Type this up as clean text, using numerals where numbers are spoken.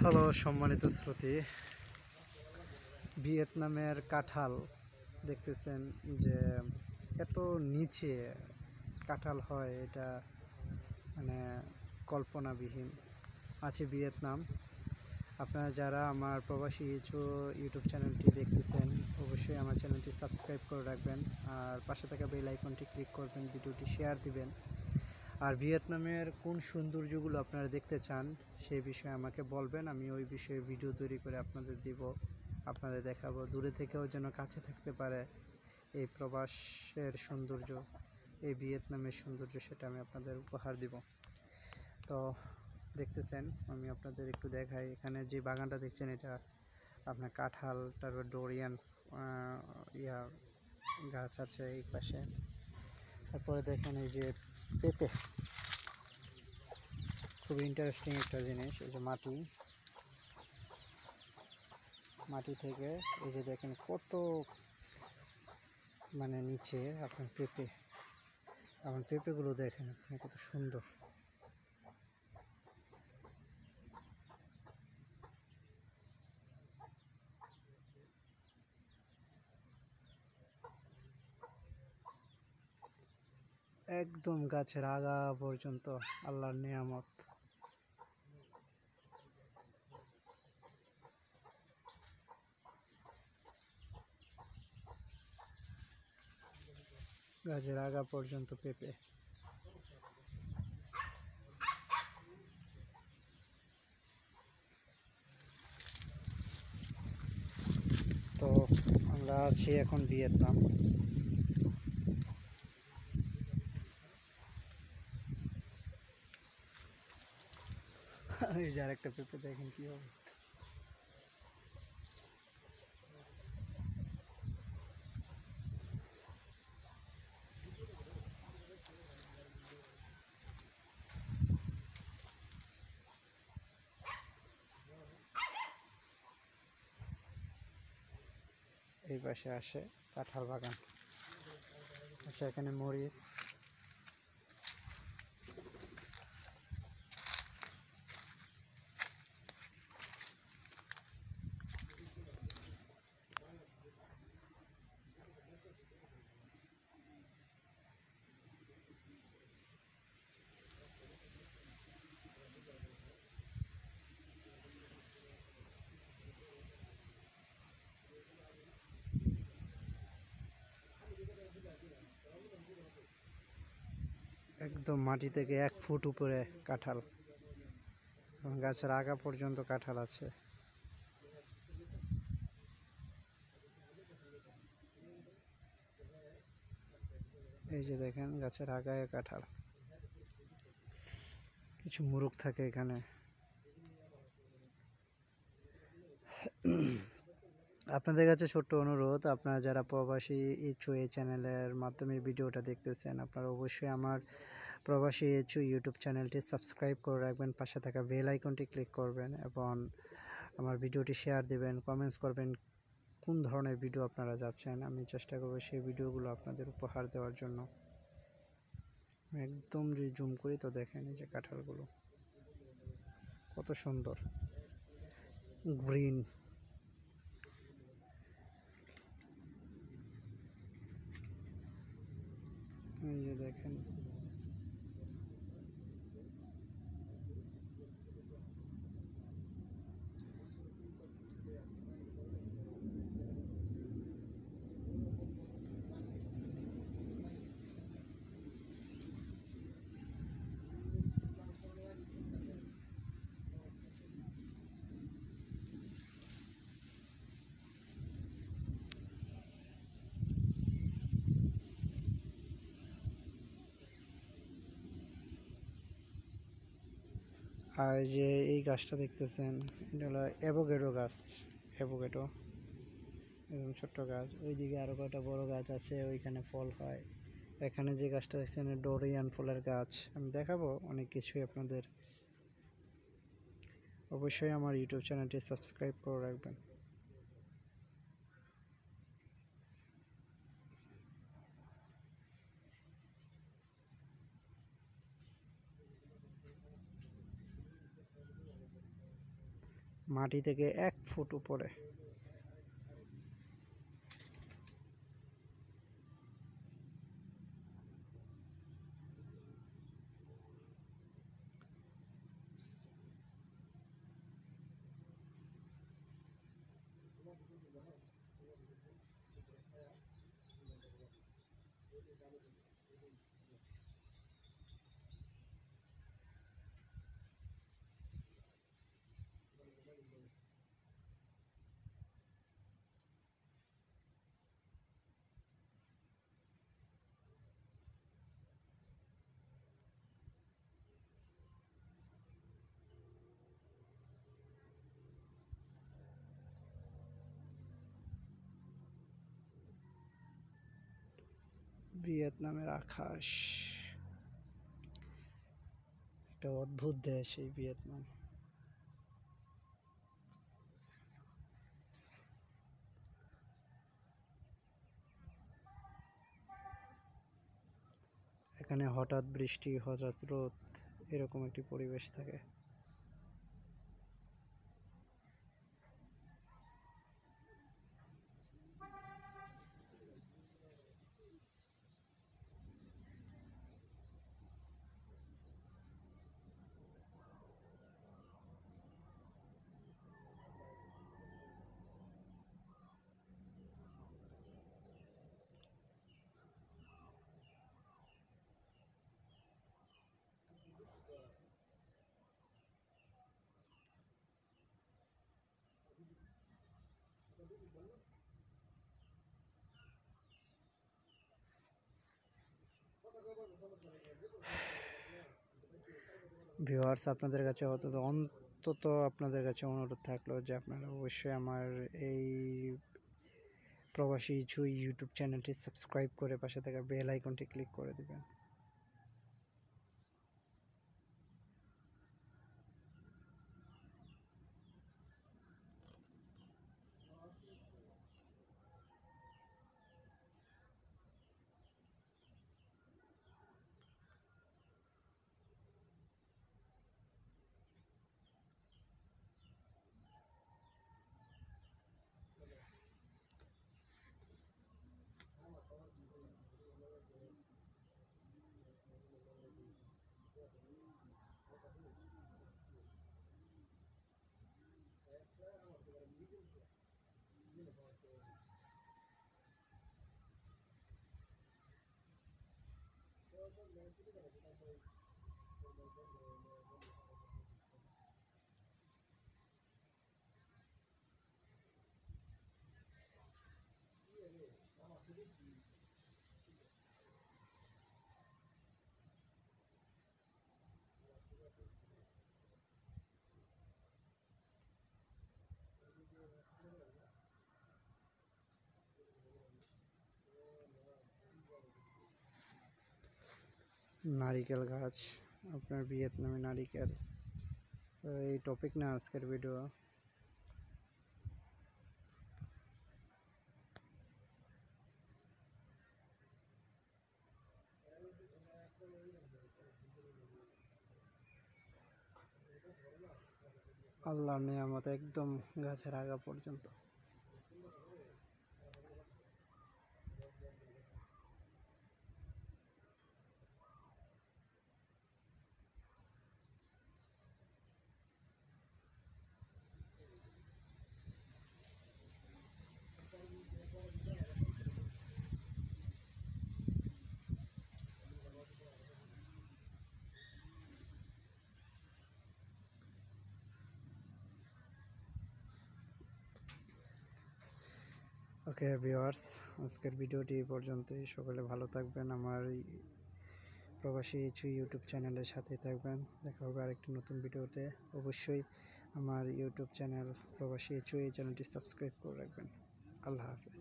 Hello সম্মানিত শ্রোতি, ভিয়েতনামের কাঁঠাল দেখতেছেন যে এত নিচে কাঁঠাল হয়, এটা মানে কল্পনাবিহীন। আছে ভিয়েতনাম। আপনারা যারা আমার প্রবাসী ইউটিউব চ্যানেলটি দেখতেছেন, অবশ্যই আমার চ্যানেলটি সাবস্ক্রাইব করে রাখবেন আর পাশে থাকা বেল আইকনটি ক্লিক করবেন, ভিডিওটি শেয়ার দিবেন। আর ভিয়েতনামের কোন সৌন্দর্যগুলো আপনারা দেখতে চান সেই বিষয়ে আমাকে বলবেন, আমি ওই বিষয়ে ভিডিও তৈরি করে আপনাদের দিব, আপনাদের দেখাবো। দূরে থেকেও যেন কাছে থাকতে পারে এই প্রবাসের সৌন্দর্য, এই ভিয়েতনামের সৌন্দর্য, সেটা আমি আপনাদের উপহার দিব। তো দেখতেছেন, আমি আপনাদের একটু দেখাই। এখানে যে বাগানটা দেখছেন, এটা আপনার কাঁঠাল, তারপর ডোরিয়ান গাছ আছে এই পাশে। তারপরে দেখেন এই যে পেঁপে, খুব ইন্টারেস্টিং একটা জিনিস। এই যে মাটি থেকে এই যে দেখেন কত মানে নিচে আপনার পেঁপে, আমার পেঁপেগুলো দেখেন আপনি কত সুন্দর। একদম গাছের আগা পর্যন্ত আল্লাহর নিয়ামত। গাছের আগা পর্যন্ত পেঁপে। তো আমরা আছি এখন ভিয়েতনাম। এই যে আরেকটা পেঁপে, দেখেন কি অবস্থা। এই পাশে আসে কাঁঠাল বাগান, আচ্ছা এখানে মরিচ। একদম মাটি থেকে 1 ফুট উপরে কাঁঠাল, গাছের আগা পর্যন্ত কাঁঠাল আছে। এই যে দেখেন গাছের আগায় কাঁঠাল, কিছু মুরুখ থাকে এখানে। আপনাদের কাছে ছোট্ট অনুরোধ, আপনারা যারা প্রবাসী এই চ্যানেলের মাধ্যমে ভিডিওটা দেখতেছেন, আপনারা অবশ্যই আমার প্রবাসী ইউটিউব চ্যানেলটি সাবস্ক্রাইব করে রাখবেন, পাশে থাকা বেল আইকনটি ক্লিক করবেন এবং আমার ভিডিওটি শেয়ার দিবেন, কমেন্টস করবেন কোন ধরনের ভিডিও আপনারা যাচ্ছেন। আমি চেষ্টা করব সেই ভিডিওগুলো আপনাদের উপহার দেওয়ার জন্য। একদম যদি জুম করি তো দেখেন এই যে কাঁঠালগুলো কত সুন্দর গ্রিন। এই যে দেখেন আর যে এই গাছটা দেখতেছেন, এটা হলো অ্যাভোকাডো গাছ। অ্যাভোকাডো এরকম ছোট্ট গাছ, ওইদিকে আরো কয়টা বড় গাছ আছে, ওইখানে ফল হয়। এখানে যে গাছটা দেখছেন ডোরিয়ান ফুলের গাছ। আমি দেখাবো অনেক কিছুই আপনাদের, অবশ্যই আমার ইউটিউব চ্যানেলটি সাবস্ক্রাইব করে রাখবেন। মাটি থেকে 1 ফুট উপরে। ভিয়েতনামের আকাশ, একটা অদ্ভুত দেশ এই ভিয়েতনাম। এখানে হঠাৎ বৃষ্টি, হঠাৎ রোদ, এরকম একটি পরিবেশ থাকে। ভিউয়ার্স, আপনাদের কাছে অন্তত আপনাদের কাছে অনুরোধ থাকলো যে আপনারা অবশ্যই আমার এই প্রবাসী ছুঁই ইউটিউব চ্যানেলটি সাবস্ক্রাইব করে পাশে থাকা বেল আইকনটি ক্লিক করে দিবেন। নারিকেল গাছ, আপনার ভিয়েতনামে নারিকেল। তো এই টপিক না আজকের ভিডিও। আল্লাহর নিয়ামত একদম গাছের আগা পর্যন্ত। ওকে ভিউয়ার্স, আজকের ভিডিওটি এই পর্যন্তই। সকলে ভালো থাকবেন, আমার প্রবাসী ছুঁই ইউটিউব চ্যানেলের সাথে থাকবেন। দেখা হবে আরেকটি নতুন ভিডিওতে। অবশ্যই আমার ইউটিউব চ্যানেল প্রবাসী ছুঁই চ্যানেলটি সাবস্ক্রাইব করে রাখবেন। আল্লাহ হাফেজ।